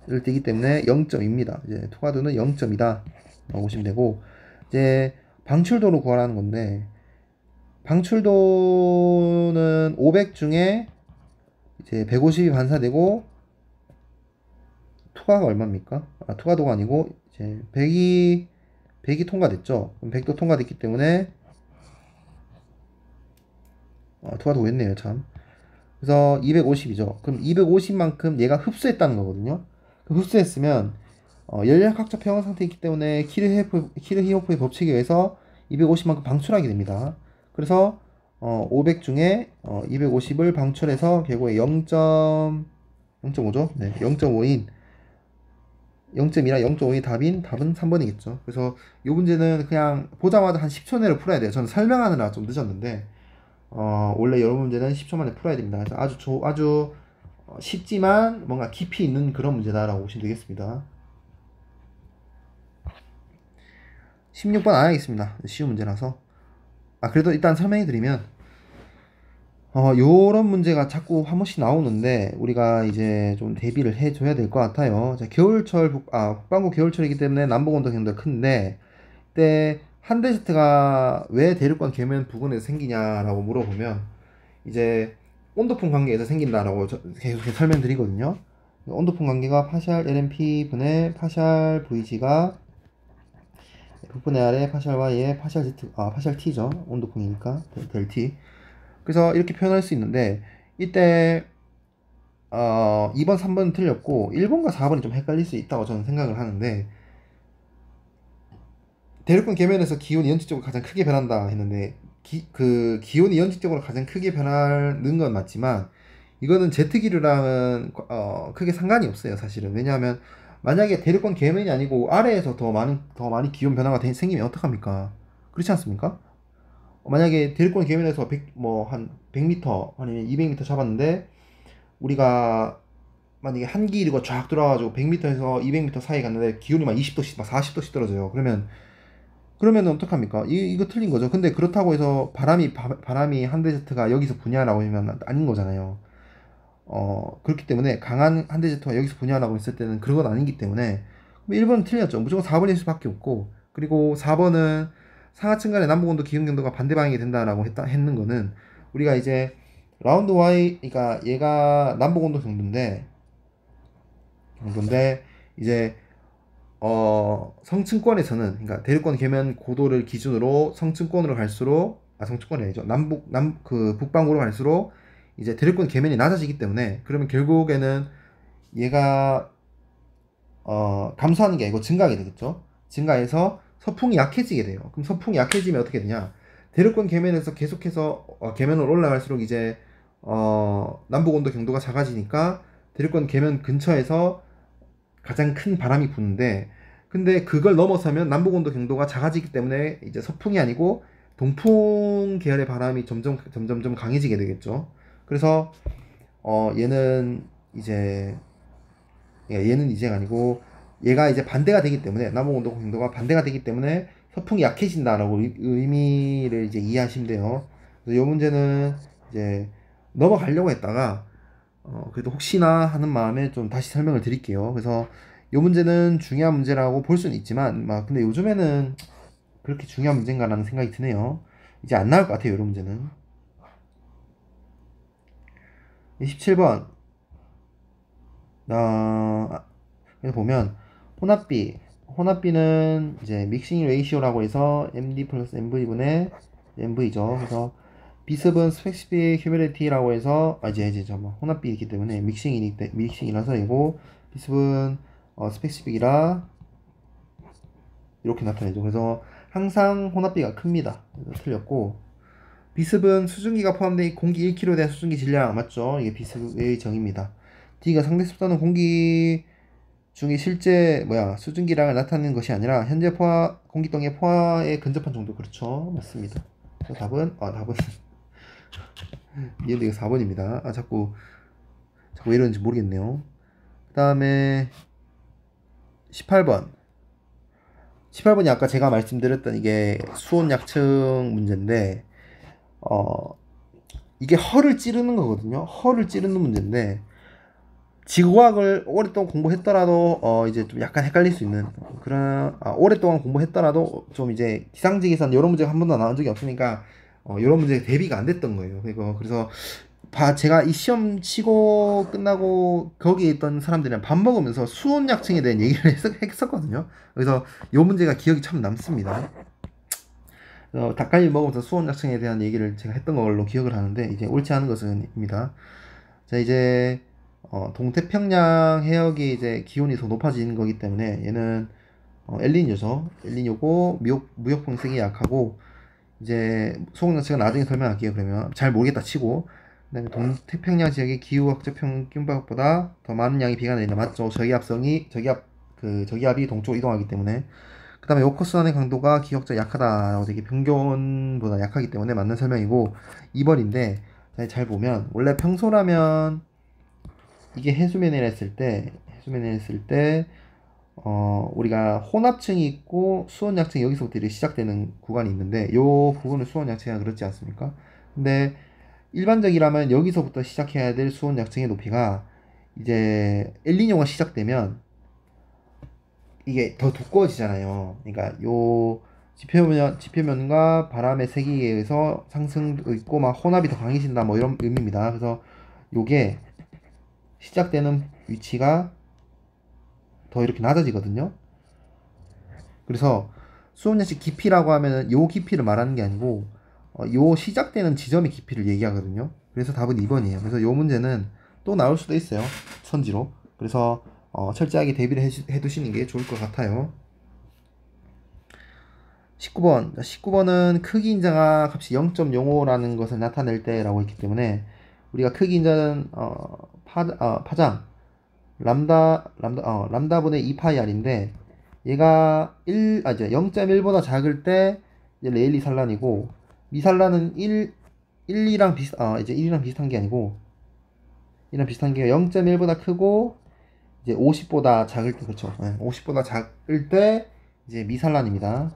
100을 띄기 때문에 0점입니다. 이제 투과도는 0점이다 라고 보시면 되고, 이제 방출도를 구하라는 건데, 방출도는 500 중에 이제 150이 반사되고 투과가 얼마입니까? 투과도가 아니고 이제 100이 통과됐죠. 그럼 100도 통과됐기 때문에 투과도 했네요, 참. 그래서 250이죠. 그럼 250만큼 얘가 흡수했다는 거거든요. 그럼 흡수했으면 열역학적 평형 상태에 있기 때문에 키르히호프의 법칙에 의해서 250만큼 방출하게 됩니다. 그래서 500 중에 250을 방출해서 결국에 0.5죠. 네, 0.5인 0.2라 0.5이 답은 3번이겠죠. 그래서 이 문제는 그냥 보자마자 한 10초 내로 풀어야 돼요. 저는 설명하느라 좀 늦었는데 원래 여러 문제는 10초 만에 풀어야 됩니다. 그래서 아주 쉽지만 뭔가 깊이 있는 그런 문제다라고 보시면 되겠습니다. 16번 안 하겠습니다. 쉬운 문제라서. 그래도 일단 설명해 드리면 요런 문제가 자꾸 한 번씩 나오는데 우리가 이제 좀 대비를 해줘야 될 것 같아요. 자, 북반구 겨울철이기 때문에 남북온도 굉장히 큰데 이때 한대제트가 왜 대륙간 계면 부근에서 생기냐라고 물어보면 이제 온도풍 관계에서 생긴다라고 계속 설명드리거든요. 온도풍 관계가 파샬 LMP 분의 파샬 VG가 F분의 R에 파샬 Y에 파샬 Z, 파샬 T죠. 온도풍이니까 델 T. 그래서 이렇게 표현할 수 있는데 이때 2번, 3번은 틀렸고 1번과 4번이 좀 헷갈릴 수 있다고 저는 생각을 하는데 대륙간 계면에서 기온이 연칙적으로 가장 크게 변한다 했는데 그 기온이 연칙적으로 가장 크게 변하는 건 맞지만 이거는 제트기류랑은 크게 상관이 없어요, 사실은. 왜냐하면 만약에 대륙간 계면이 아니고 아래에서 더 많이 기온 변화가 생기면 어떡합니까? 그렇지 않습니까? 만약에 대륙간 계면에서 한 100m 아니면 200m 잡았는데 우리가 만약에 한기류가 쫙 돌아가지고 100m에서 200m 사이 갔는데 기온이 막 20도씩 막 40도씩 떨어져요. 그러면 어떡합니까? 이거 틀린 거죠. 근데 그렇다고 해서 바람이 한대제트가 여기서 분야라고 하면 아닌 거잖아요. 그렇기 때문에 강한 한대제트가 여기서 분야라고 했을 때는 그런 건 아니기 때문에 1번은 틀렸죠. 무조건 4번일 수밖에 없고, 그리고 4번은 상하층 간의 남북온도 기온 경도가 반대 방향이 된다라고 했는 거는 우리가 이제 라운드 Y, 그러니까 얘가 남북온도 경도인데 이제 성층권에서는, 그러니까 대륙권 계면 고도를 기준으로 성층권으로 갈수록, 성층권이 아니죠. 북반구로 갈수록 이제 대륙권 계면이 낮아지기 때문에, 그러면 결국에는 얘가 감소하는 게 아니고 증가하게 되겠죠. 증가해서 서풍이 약해지게 돼요. 그럼 서풍이 약해지면 어떻게 되냐? 대륙권 계면에서 계속해서 계면으로 올라갈수록 이제 남북 온도 경도가 작아지니까 대륙권 계면 근처에서 가장 큰 바람이 부는데, 근데 그걸 넘어서면 남북 온도 경도가 작아지기 때문에 이제 서풍이 아니고 동풍 계열의 바람이 점점 강해지게 되겠죠. 그래서 얘는 이제가 아니고 얘가 이제 반대가 되기 때문에, 남북 온도 경도가 반대가 되기 때문에 서풍이 약해진다라고 의미를 이제 이해하시면 돼요. 그래서 이 문제는 이제 넘어가려고 했다가 그래도 혹시나 하는 마음에 좀 다시 설명을 드릴게요. 그래서 이 문제는 중요한 문제라고 볼 수는 있지만 근데 요즘에는 그렇게 중요한 문제인가라는 생각이 드네요. 이제 안 나올 것 같아요, 이런 문제는. 17번 여기 보면 혼합비는 이제 믹싱 레이시오라고 해서 MD 플러스 MV분의 MV죠. 그래서 비습은 스펙시픽 휴미디티라고 해서 이제 혼합비이기 때문에 믹싱이라서 이고, 비습은 스펙시픽이라 이렇게 나타내죠. 그래서 항상 혼합비가 큽니다. 틀렸고, 비습은 수증기가 포함된 공기 1kg에 대한 수증기 질량 맞죠? 이게 비습의 정의입니다. D가 상대 습도는 공기 중에 실제 수증기량을 나타내는 것이 아니라 현재 공기동의 포화에 근접한 정도. 그렇죠, 맞습니다. 답은 이게 4번입니다. 자꾸 왜 이러는지 모르겠네요. 그 다음에 18번이 아까 제가 말씀드렸던 이게 수온 약층 문제인데 이게 허를 찌르는 거거든요. 허를 찌르는 문제인데, 지구과학을 오랫동안 공부했더라도 이제 좀 약간 헷갈릴 수 있는 그런, 오랫동안 공부했더라도 좀 이제 기상직에서는 이런 문제가 한 번도 나온 적이 없으니까 이런 문제에 대비가 안 됐던 거예요. 그래서 제가 이 시험 치고 끝나고 거기에 있던 사람들이랑 밥 먹으면서 수온약층에 대한 얘기를 했었거든요. 그래서 이 문제가 기억이 참 남습니다. 닭갈비 먹으면서 수온약층에 대한 얘기를 제가 했던 걸로 기억을 하는데, 이제 옳지 않은 것은입니다. 자, 이제 동태평양 해역이 이제 기온이 더 높아지는 거기 때문에 얘는 엘니뇨죠. 엘니뇨고 무역 풍색이 약하고, 이제 소금 자체가 나중에 설명할게요. 그러면 잘 모르겠다 치고, 그다음에 동태평양 지역의 기후학적 평균값보다 더 많은 양의 비가 내린다. 맞죠? 저기압이 동쪽으로 이동하기 때문에. 그다음에 요코스완의 강도가 기후학적 약하다라고 되게 평균보다 약하기 때문에 맞는 설명이고, 2번인데 잘 보면 원래 평소라면 이게 해수면에 했을 때 우리가 혼합층이 있고 수온약층이 여기서부터 시작되는 구간이 있는데, 요 부분은 수온약층이 그렇지 않습니까? 근데 일반적이라면 여기서부터 시작해야 될 수온약층의 높이가 이제 엘니뇨가 시작되면 이게 더 두꺼워지잖아요. 그러니까 요 지표면과 바람의 세기에 의해서 상승도 있고 막 혼합이 더 강해진다 뭐 이런 의미입니다. 그래서 요게 시작되는 위치가 더 이렇게 낮아지거든요. 그래서 수온약층 깊이라고 하면은 요 깊이를 말하는 게 아니고 요 시작되는 지점의 깊이를 얘기하거든요. 그래서 답은 2번이에요. 그래서 요 문제는 또 나올 수도 있어요. 선지로. 그래서 철저하게 대비를 해두시는 게 좋을 것 같아요. 19번은 크기 인자가 값이 0.05라는 것을 나타낼 때라고 했기 때문에, 우리가 크기 인자는 파장 람다분의 2파이 r인데, 얘가 0.1보다 작을 때 이제 레일리 산란이고, 미산란은 1이랑 이제 1이랑 비슷한 게 아니고 1이랑 비슷한 게 0.1보다 크고 이제 50보다 작을 때, 그렇죠? 네, 50보다 작을 때 이제 미산란입니다.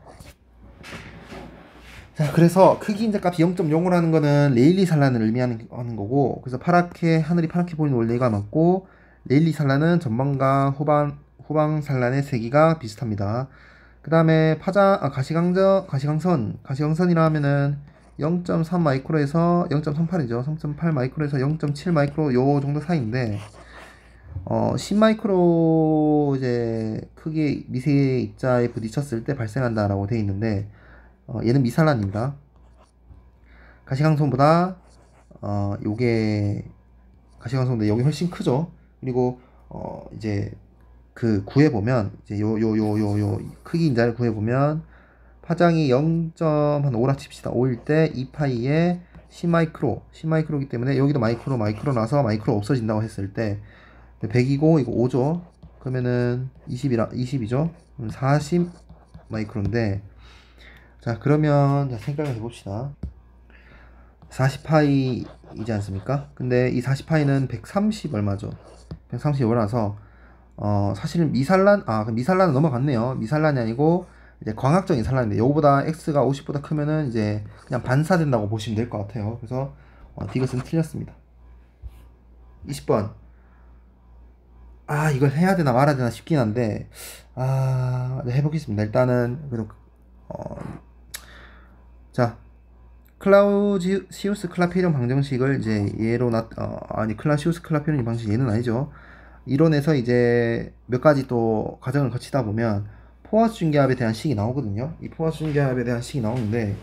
자, 그래서 크기 인자 값이 0.05라는 거는 레일리 산란을 의미하는 거고, 그래서 하늘이 파랗게 보이는 원리가 맞고, 레일리 산란은 전방과 후방 산란의 세기가 비슷합니다. 그 다음에 가시광선이라 하면은 0.3 마이크로에서 0.38이죠. 3.8 마이크로에서 0.7 마이크로 요 정도 사이인데, 10 마이크로 이제 크기 미세 입자에 부딪혔을 때 발생한다라고 되어 있는데, 얘는 미산란입니다. 가시광선보다 요게 가시광선보다 여기 훨씬 크죠. 그리고 이제 그 구해보면 이제 요 크기 인자를 구해보면 파장이 0.5라 칩시다. 5일 때 2파이에 10마이크로이기 때문에 여기도 마이크로 나서 마이크로 없어진다고 했을 때 100이고 이거 5죠. 그러면은 20이죠. 40 마이크로인데, 자, 그러면 생각을 해봅시다. 40파이이지 않습니까? 근데 이 40파이는 130 얼마죠? 130 얼마라서 사실은 미산란은 넘어갔네요. 미산란이 아니고 이제 광학적인 산란인데, 요거보다 x가 50보다 크면은 이제 그냥 반사된다고 보시면 될 것 같아요. 그래서 디귿은 틀렸습니다. 20번. 이걸 해야 되나 말아야 되나 싶긴 한데, 네, 해보겠습니다. 일단은 그래도 자, 클라우시우스 클라페이론 방정식을 이제 얘로 클라우시우스 클라페이론 방식 얘는 아니죠. 이론에서 이제 몇 가지 또 과정을 거치다 보면 포화수 중기압에 대한 식이 나오거든요. 이 포화수 중기압에 대한 식이 나오는데,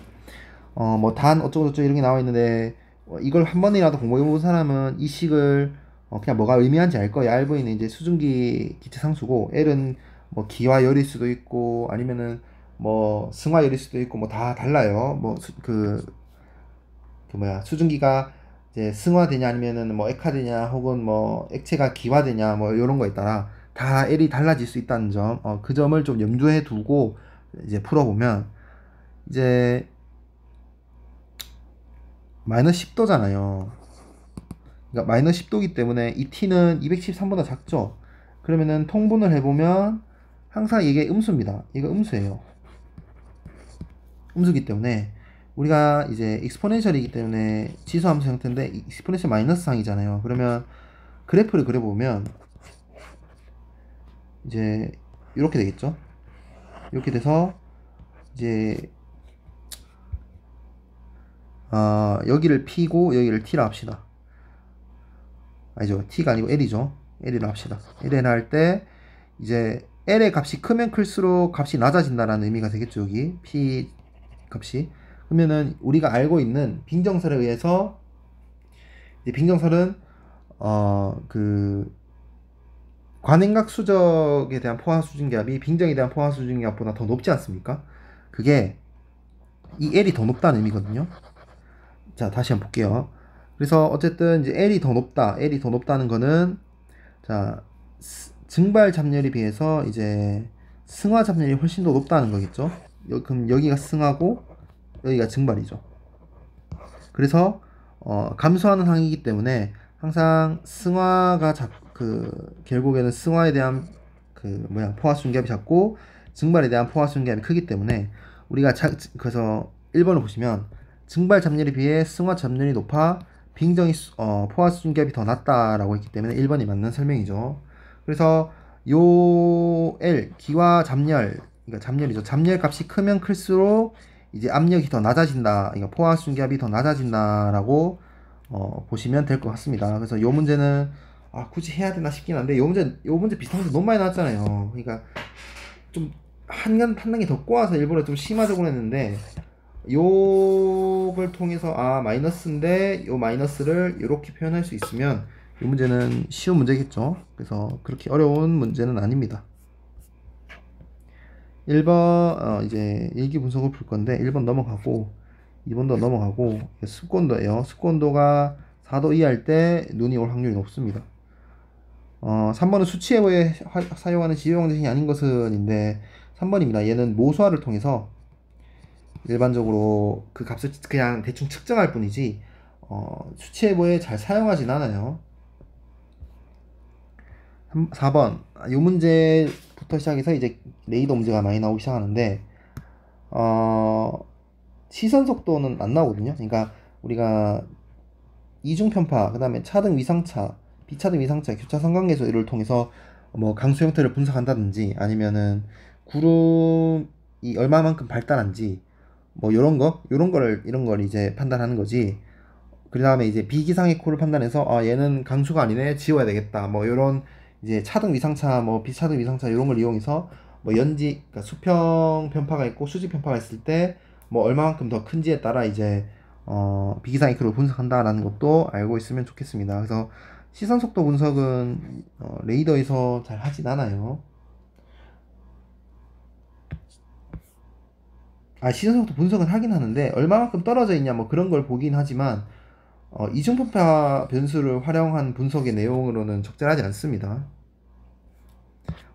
뭐 단 어쩌고저쩌고 이런 게 나와 있는데, 이걸 한 번이라도 공부해본 사람은 이 식을 그냥 뭐가 의미한지 알 거예요. RV는 이제 수증기 기체 상수고, L은 뭐 기화열일 수도 있고 아니면은 뭐 승화열일 수도 있고 뭐 다 달라요. 뭐 수증기가 이제 승화되냐 아니면은 뭐 액화되냐 혹은 뭐 액체가 기화되냐 뭐 이런 거에 따라 다 L이 달라질 수 있다는 점, 그 점을 좀 염두에 두고 이제 풀어보면, 이제 마이너스 10도잖아요. 그러니까 마이너스 10도기 때문에 이 t는 213보다 작죠. 그러면은 통분을 해보면 항상 이게 음수입니다. 이거 음수예요. 음수기 때문에 우리가 이제 익스포넨셜이기 때문에 지수함수 형태인데 익스포넨셜 마이너스 상이잖아요. 그러면 그래프를 그려보면 이제 이렇게 되겠죠. 이렇게 돼서 이제 여기를 P고 여기를 T라 합시다. 아니죠. t가 아니고 l이죠. l이라 합시다. ln 할 때 이제 l의 값이 크면 클수록 값이 낮아진다라는 의미가 되겠죠. 여기 p 값이. 그러면은 우리가 알고 있는 빙정설에 의해서 이제 빙정설은 그 관행각 수적에 대한 포화 수증기압이 빙정에 대한 포화 수증기압보다 더 높지 않습니까? 그게 이 L이 더 높다는 의미거든요. 자, 다시 한번 볼게요. 그래서 어쨌든 이제 L이 더 높다. L이 더 높다는 거는 자, 증발 잡열에 비해서 이제 승화 잡열이 훨씬 더 높다는 거겠죠. 그럼 여기가 승하고 여기가 증발이죠. 그래서 감소하는 항이기 때문에 항상 승화가 결국에는 승화에 대한 포화 수증기압이 작고 증발에 대한 포화 수증기압이 크기 때문에 우리가 그래서 1번을 보시면 증발 잡열에 비해 승화 잡열이 높아 빙정이 포화 수증기압이 더 낮다라고 했기 때문에 1번이 맞는 설명이죠. 그래서 요 L 기와 잡열, 그러니까 잡열이죠. 잡열 값이 크면 클수록 이제 압력이 더 낮아진다. 그러니까 포화 수증기압이 더 낮아진다라고 보시면 될 것 같습니다. 그래서 요 문제는 굳이 해야 되나 싶긴 한데 요 문제 비슷한 게 너무 많이 나왔잖아요. 그러니까 좀 한 단계 더 꼬아서 일부러 좀 심화적으로 했는데 요걸 통해서 마이너스인데 요 마이너스를 이렇게 표현할 수 있으면 이 문제는 쉬운 문제겠죠. 그래서 그렇게 어려운 문제는 아닙니다. 1번 이제 일기 분석을 풀 건데 1번 넘어가고 2번도 넘어가고 습곤도예요. 습곤도가 4도 이하일 때 눈이 올 확률이 높습니다. 3번은 수치해보에 사용하는 지효방정식이 아닌 것은인데 3번입니다. 얘는 모수화를 통해서 일반적으로 그 값을 그냥 대충 측정할 뿐이지 수치해보에 잘 사용하진 않아요. 4번 이 문제부터 시작해서 이제 레이더 문제가 많이 나오기 시작하는데 시선 속도는 안 나오거든요. 그러니까 우리가 이중편파, 그 다음에 차등 위상차, 비차등 위상차, 교차 상관계수를 통해서 뭐 강수 형태를 분석한다든지 아니면은 구름이 얼마만큼 발달한지 뭐 이런 걸 이제 판단하는 거지. 그 다음에 이제 비기상의 코를 판단해서 얘는 강수가 아니네, 지워야 되겠다. 뭐 이런 이제 차등 위상차, 뭐 비차등 위상차 이런 걸 이용해서 뭐 그러니까 수평 편파가 있고 수직 편파가 있을 때 뭐 얼마만큼 더 큰지에 따라 이제 비기상의 코를 분석한다라는 것도 알고 있으면 좋겠습니다. 그래서 시선 속도 분석은 레이더에서 잘 하진 않아요. 시선 속도 분석은 하긴 하는데 얼마만큼 떨어져 있냐 뭐 그런 걸 보긴 하지만 이중편파 변수를 활용한 분석의 내용으로는 적절하지 않습니다.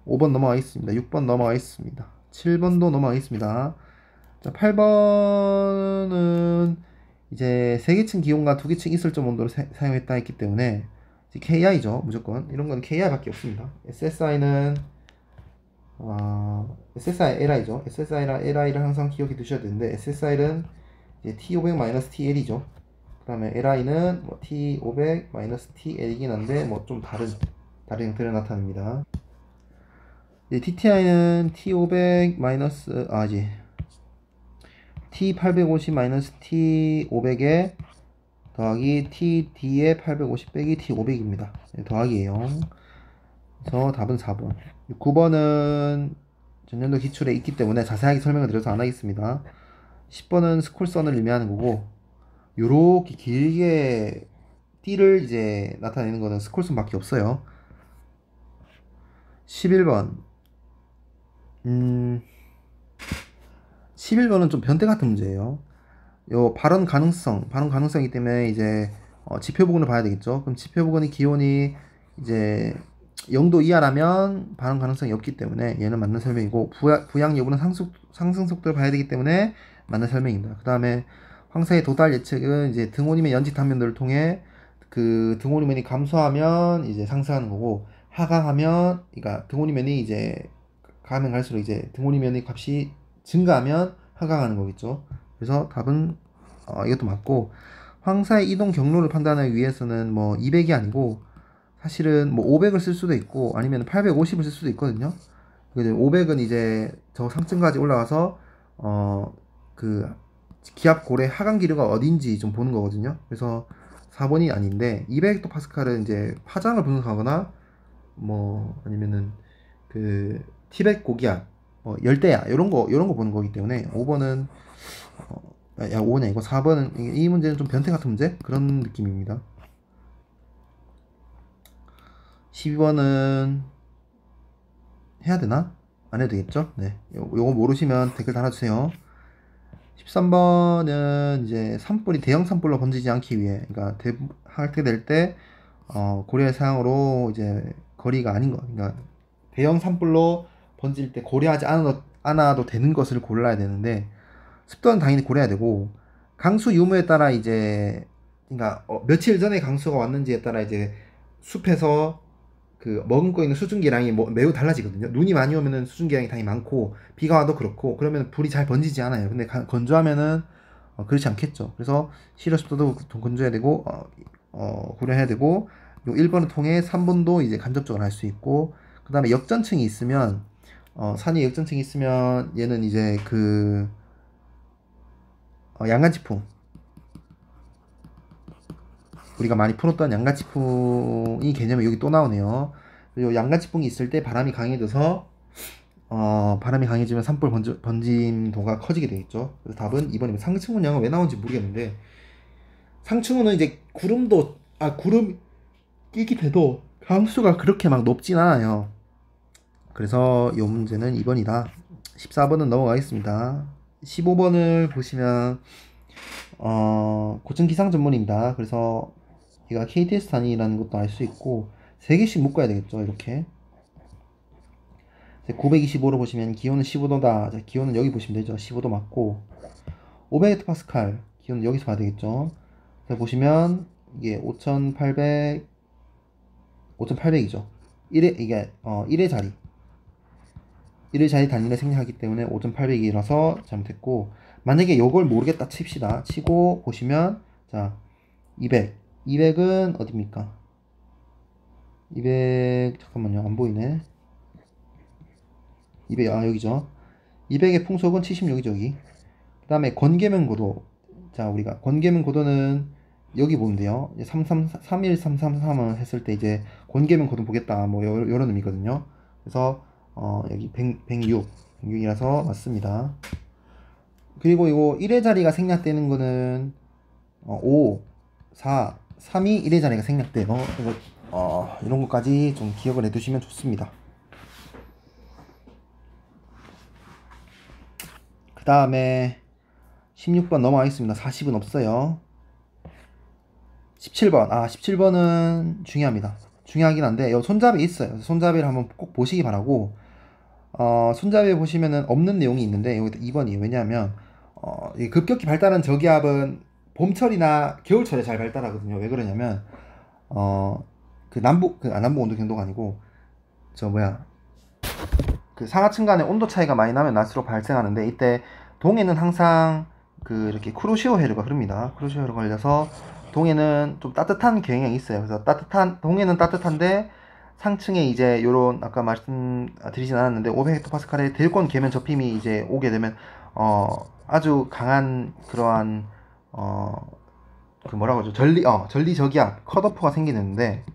5번 넘어가겠습니다. 6번 넘어가겠습니다. 7번도 넘어가겠습니다. 자, 8번은 이제 3계층 기온과 2계층 이슬점 온도를 사용했다 했기 때문에 KI죠. 무조건 이런 건 KI 밖에 없습니다. SSI는 SSI LI죠. SSI랑 LI를 항상 기억해 두셔야 되는데 SSI는 이제 T500-TL이죠. 그 다음에 LI는 뭐 T500-TL이긴 한데 뭐 좀 다른 형태를 나타냅니다. 이제 TTI는 T500- T850-T500에 더하기 TD의 850 빼기 T500입니다. 더하기예요. 그래서 답은 4번. 9번은 전년도 기출에 있기 때문에 자세하게 설명을 드려서 안 하겠습니다. 10번은 스콜선을 의미하는 거고 요렇게 길게 띠를 이제 나타내는 거는 스콜선 밖에 없어요. 11번 11번은 좀 변태 같은 문제예요. 요 발언 가능성이기 때문에 이제 지표 부근을 봐야 되겠죠. 그럼 지표 부근의 기온이 이제 0도 이하라면 발언 가능성이 없기 때문에 얘는 맞는 설명이고 부양 여부는 상승 속도를 봐야 되기 때문에 맞는 설명입니다. 그 다음에 황사의 도달 예측은 이제 등호님의 연지 단면들을 통해 그 등호리면이 감소하면 이제 상승하는 거고 하강하면 그러니까 등호리면이 이제 가면 갈수록 이제 등호리면의 값이 증가하면 하강하는 거겠죠. 그래서 답은 이것도 맞고 황사의 이동 경로를 판단하기 위해서는 뭐 200이 아니고 사실은 뭐 500을 쓸 수도 있고 아니면 850을 쓸 수도 있거든요. 500은 이제 저 상층까지 올라가서 그 기압 고래 하강 기류가 어딘지 좀 보는 거거든요. 그래서 4번이 아닌데 200헥토파스칼은 이제 파장을 분석하거나 뭐 아니면은 그 티벳 고기압, 뭐 열대야 이런 거 보는 거기 때문에 5번은 야 5번이 아니고 4번은 이 문제는 좀 변태 같은 문제 그런 느낌입니다. 12번은 해야 되나? 안 해도 되겠죠? 네. 요거 모르시면 댓글 달아주세요. 13번은 이제 산불이 대형 산불로 번지지 않기 위해, 그러니까 하게 될 때, 고려의 사항으로 이제 거리가 아닌 거, 그러니까 대형 산불로 번질 때 고려하지 않아도 되는 것을 골라야 되는데, 습도는 당연히 고려해야 되고, 강수 유무에 따라 이제, 그러니까 며칠 전에 강수가 왔는지에 따라 이제 숲에서 그 머금고 있는 수증기량이 매우 달라지거든요. 눈이 많이 오면은 수증기량이 당연히 많고 비가 와도 그렇고 그러면 불이 잘 번지지 않아요. 근데 건조하면은 그렇지 않겠죠. 그래서 시료 습도도 건조해야 되고 고려해야 되고 요 1번을 통해 3번도 이제 간접적으로 할 수 있고 그 다음에 역전층이 있으면 산이 역전층이 있으면 얘는 이제 그 양간지풍 우리가 많이 풀었던 양가치풍이 개념이 여기 또 나오네요. 그리고 양가치풍이 있을 때 바람이 강해져서 바람이 강해지면 산불 번짐도가 커지게 되겠죠. 그래서 답은 2번입니다. 상층운양은 왜 나온지 모르겠는데 상층운은 이제 구름 끼기 돼도 강수가 그렇게 막 높진 않아요. 그래서 이 문제는 2번이다. 14번은 넘어가겠습니다. 15번을 보시면 고층 기상 전문입니다. 그래서 얘가 KTX 단위라는 것도 알 수 있고 3개씩 묶어야 되겠죠. 이렇게 925로 보시면 기온은 15도다. 자, 기온은 여기 보시면 되죠. 15도 맞고 500헥토파스칼 기온은 여기서 봐야 되겠죠. 자, 보시면 이게 5800이죠. 1의 자리 1의 자리 단위를 생략하기 때문에 5800이라서 잘못했고 만약에 요걸 모르겠다 칩시다. 치고 보시면 자 200은 어딥니까? 200 잠깐만요. 안 보이네. 200 여기죠. 200의 풍속은 76이죠. 여기. 그 다음에 건계면 고도. 자 우리가 건계면 고도는 여기 보면 돼요. 31333을 했을 때 이제 건계면 고도 보겠다. 뭐 요런 의미거든요. 그래서 여기 106이라서 맞습니다. 그리고 이거 1의 자리가 생략되는 거는 5, 4, 3이 1의 자리가 생략돼요. 그래서 이런 것까지 좀 기억을 해두시면 좋습니다. 그 다음에 16번 넘어가겠습니다. 40은 없어요. 17번 17번은 중요합니다. 중요하긴 한데 여기 손잡이 있어요. 손잡이를 한번 꼭 보시기 바라고 손잡이에 보시면은 없는 내용이 있는데 여기 2번이에요. 왜냐하면 이 급격히 발달한 저기압은 봄철이나 겨울철에 잘 발달하거든요. 왜 그러냐면 남북 온도 경도가 아니고 그 상하층 간의 온도 차이가 많이 나면 날수록 발생하는데 이때 동해는 항상 이렇게 쿠로시오 해류가 흐릅니다. 쿠로시오 해류가 걸려서 동해는 좀 따뜻한 경향이 있어요. 그래서 동해는 따뜻한데 상층에 이제 요런 아까 말씀드리진 않았는데 500헥토파스칼의 대일권 계면 접힘이 이제 오게 되면 아주 강한 그러한 뭐라고 하죠? 전리 저기압 컷오프가 생기는데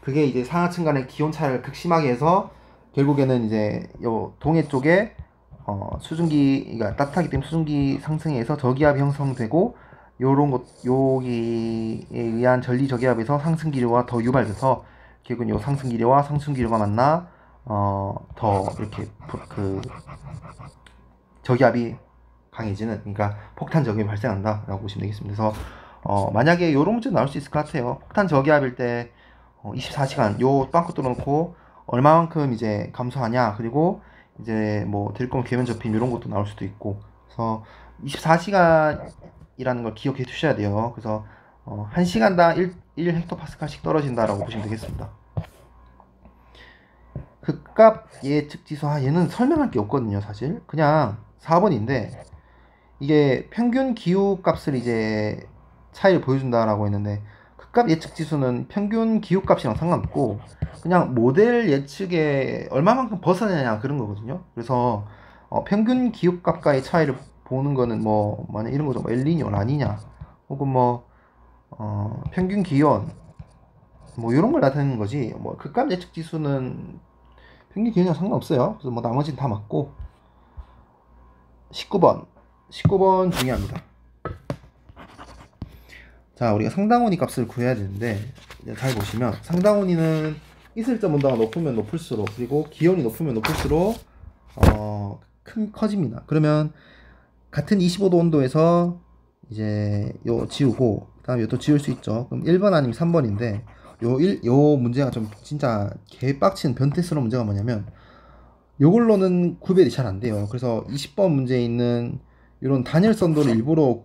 그게 이제 상하층 간의 기온 차를 극심하게 해서 결국에는 이제 요 동해 쪽에 수증기가 따뜻하기 때문에 수증기 상승해서 저기압이 형성되고 요런 것 여기에 의한 전리 저기압에서 상승기류가 더 유발돼서 결국은 요 상승기류와 상승기류가 만나 더 이렇게 저기압이 강해지는, 그러니까 폭탄 저기압이 발생한다 라고 보시면 되겠습니다. 그래서 만약에 요런 문제 나올 수 있을 것 같아요. 폭탄 저기압일 때 24시간 요 빵꾸 뚫어놓고 얼마만큼 이제 감소하냐, 그리고 이제 뭐 들kom 계면 접힘 이런 것도 나올 수도 있고, 그래서 24시간이라는 걸 기억해 두셔야 돼요. 그래서 1시간당 1헥토파스칼씩 떨어진다라고 보시면 되겠습니다. 극값 예측 지수 얘는 설명할 게 없거든요. 사실 그냥 4번인데 이게 평균 기후 값을 이제 차이를 보여준다라고 했는데 극값 예측 지수는 평균 기후 값이랑 상관없고 그냥 모델 예측에 얼마만큼 벗어나냐 그런 거거든요. 그래서 평균 기후 값과의 차이를 보는 거는 뭐 만약 이런 거죠. 뭐 엘니뇨 라니냐 혹은 뭐 평균 기온 뭐 이런 걸 나타내는 거지. 뭐 극감 예측 지수는 평균 기온이랑 상관없어요. 그래서 뭐 나머지는 다 맞고. 19번 중요합니다. 자, 우리가 상당원이 값을 구해야 되는데 잘 보시면 상당원이는 이슬점 온도가 높으면 높을수록, 그리고 기온이 높으면 높을수록 커집니다. 그러면 같은 25도 온도에서 이제 요 지우고 그다음에 또 지울 수 있죠. 그럼 1번 아니면 3번인데 요 문제가 좀 진짜 개빡친 변태스러운 문제가 뭐냐면 요걸로는 구별이 잘 안 돼요. 그래서 20번 문제에 있는 이런 단열선도를 일부러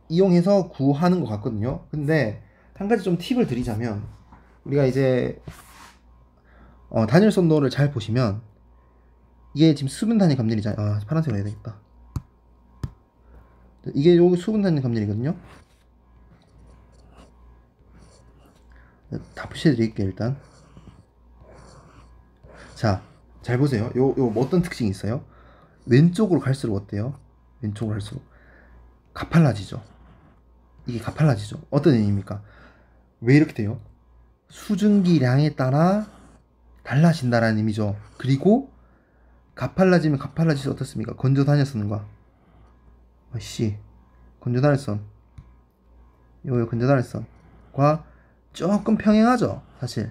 이용해서 구하는 것 같거든요. 근데 한 가지 좀 팁을 드리자면, 우리가 이제 단열선도를 잘 보시면 이게 지금 수분 단위 감률이잖아요. 파란색으로 해야 되겠다. 이게 여기 수분 단위 감률이거든요. 다 표시해드릴게요. 일단 자, 잘 보세요. 요 어떤 특징이 있어요? 왼쪽으로 갈수록 어때요? 왼쪽으로 갈수록 가팔라지죠. 이게 가팔라지죠. 어떤 의미입니까? 왜 이렇게 돼요? 수증기량에 따라 달라진다라는 의미죠. 그리고 가팔라지면 가팔라지서 어떻습니까? 건조 단열선과 건조 단열선, 요 건조 단열선과 조금 평행하죠, 사실.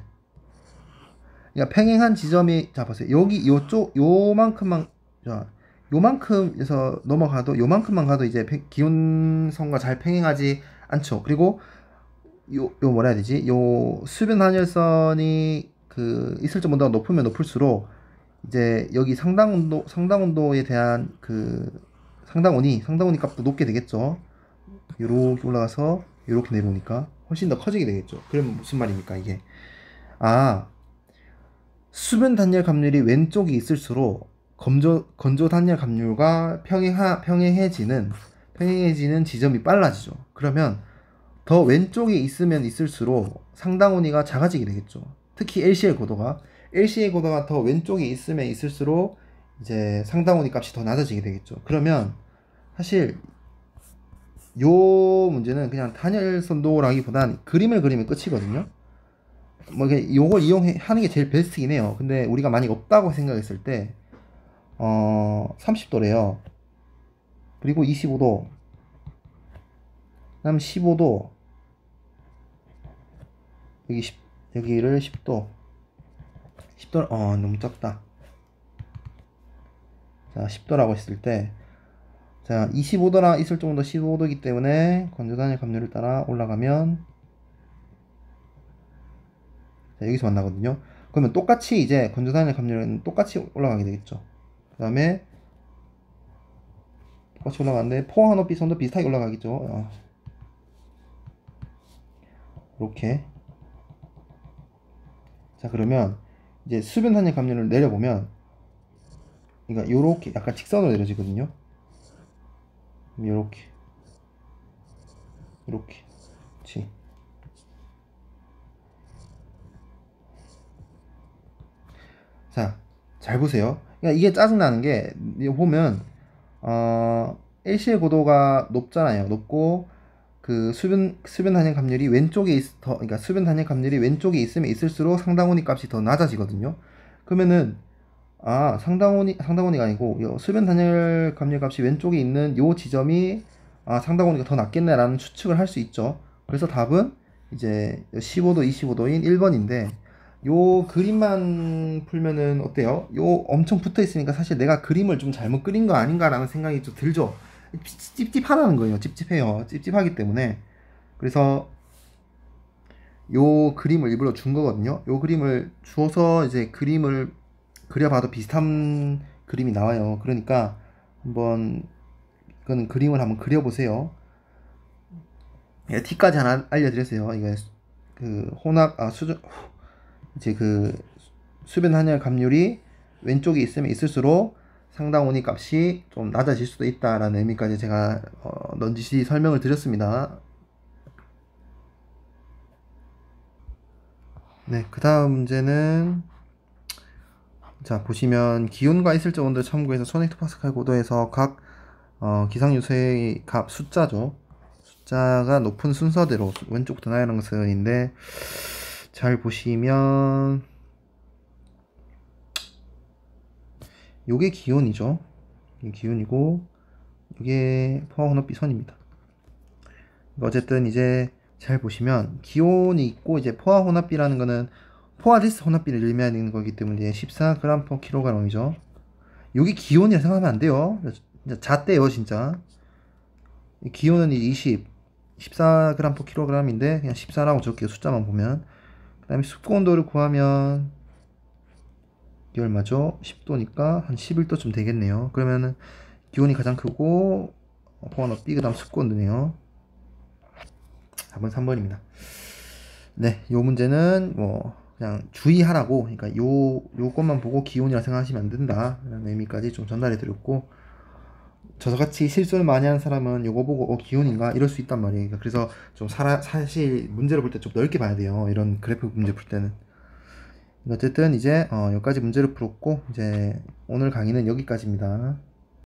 그러니까 평행한 지점이, 자 보세요. 여기 요쪽 요만큼만, 자 요만큼에서 넘어가도, 요만큼만 가도 이제 기온선과 잘 평행하지 않죠. 그리고 요 뭐라 해야 되지? 요 수변 단열선이 그 이슬점 온도가 높으면 높을수록 이제 여기 상당 온도에 대한 그 상당온이 값도 높게 되겠죠. 요렇게 올라가서 요렇게 내려오니까 훨씬 더 커지게 되겠죠. 그러면 무슨 말입니까 이게? 수변 단열 감률이 왼쪽이 있을수록 건조 단열 감률과 평행해지는 지점이 빨라지죠. 그러면 더 왼쪽에 있으면 있을수록 상당온이가 작아지게 되겠죠. 특히 LCL 고도가 더 왼쪽에 있으면 있을수록 이제 상당온이 값이 더 낮아지게 되겠죠. 그러면 사실 요 문제는 그냥 단열선도라기보단 그림을 그리면 끝이거든요. 뭐 요걸 이용하는 게 제일 베스트긴 해요. 근데 우리가 만약 없다고 생각했을 때 30도래요. 그리고 25도, 그다음 15도, 여기를 10도 너무 작다. 자, 10도라고 했을 때, 자 25도나 있을 정도 15도이기 때문에 건조단열 감률을 따라 올라가면, 자, 여기서 만나거든요. 그러면 똑같이 이제 건조단열 감률은 똑같이 올라가게 되겠죠. 그 다음에 똑같이 올라가는데 포항 높이 선도 비슷하게 올라가겠죠. 이렇게. 자, 그러면 이제 수변 단열 감률을 내려보면, 그러니까 요렇게 약간 직선으로 내려지거든요. 요렇게 그렇지. 자, 잘 보세요. 그러니까 이게 짜증나는 게, 보면 LC의 고도가 높잖아요. 높고 그 수변 단열 감률이 왼쪽에 그러니까 수변 단열 감률이 왼쪽에 있으면 있을수록 상당온이 값이 더 낮아지거든요. 그러면은 상당온이가 아니고 수변 단열 감률 값이 왼쪽에 있는 요 지점이 상당온이가 더 낮겠네라는 추측을 할 수 있죠. 그래서 답은 이제 15도, 25도인 1번인데, 요 그림만 풀면은 어때요? 요 엄청 붙어 있으니까 사실 내가 그림을 좀 잘못 그린 거 아닌가라는 생각이 좀 들죠. 찝찝하다는 거예요. 찝찝해요. 찝찝하기 때문에. 그래서 요 그림을 일부러 준 거거든요. 요 그림을 주어서 이제 그림을 그려봐도 비슷한 그림이 나와요. 그러니까 한번 이거는 그림을 한번 그려보세요. T까지 하나 알려드렸어요. 이게 그 이제 그 수변 한열 감률이 왼쪽에 있으면 있을수록 상당 온이 값이 좀 낮아질 수도 있다라는 의미까지 제가 넌지시 설명을 드렸습니다. 네, 그 다음 문제는, 자 보시면 기온과 이슬적 온도를 참고해서 1000헥토파스칼 고도에서 각 기상유세의 값 숫자죠. 숫자가 높은 순서대로 왼쪽부터 나열한 것인데 잘 보시면 요게 기온이죠. 이게 기온이고 이게 포화혼합비 선입니다. 어쨌든 이제 잘 보시면 기온이 있고 이제 포화혼합비라는 거는 포화리스 혼합비를 의미하는 거기 때문에 14g/kg이죠. 여기 기온이라 생각하면 안 돼요. 진짜 잣대요 진짜. 기온은 14g/kg인데 그냥 14라고 적게요. 숫자만 보면. 그 다음에 습도 온도를 구하면 이게 얼마죠? 10도니까 한 11도쯤 되겠네요. 그러면은 기온이 가장 크고 포화높이 그 다음 습도 온도네요. 답은 3번입니다. 네, 요 문제는 뭐 그냥 주의하라고, 그러니까 요것만 보고 기온이라 생각하시면 안 된다 라는 의미까지 좀 전달해 드렸고, 저같이 실수를 많이 하는 사람은 요거 보고 기온인가 이럴 수 있단 말이에요. 그래서 좀 사실 문제를 볼 때 좀 넓게 봐야 돼요. 이런 그래프 문제 풀 때는. 어쨌든 이제 여기까지 문제를 풀었고, 이제 오늘 강의는 여기까지입니다.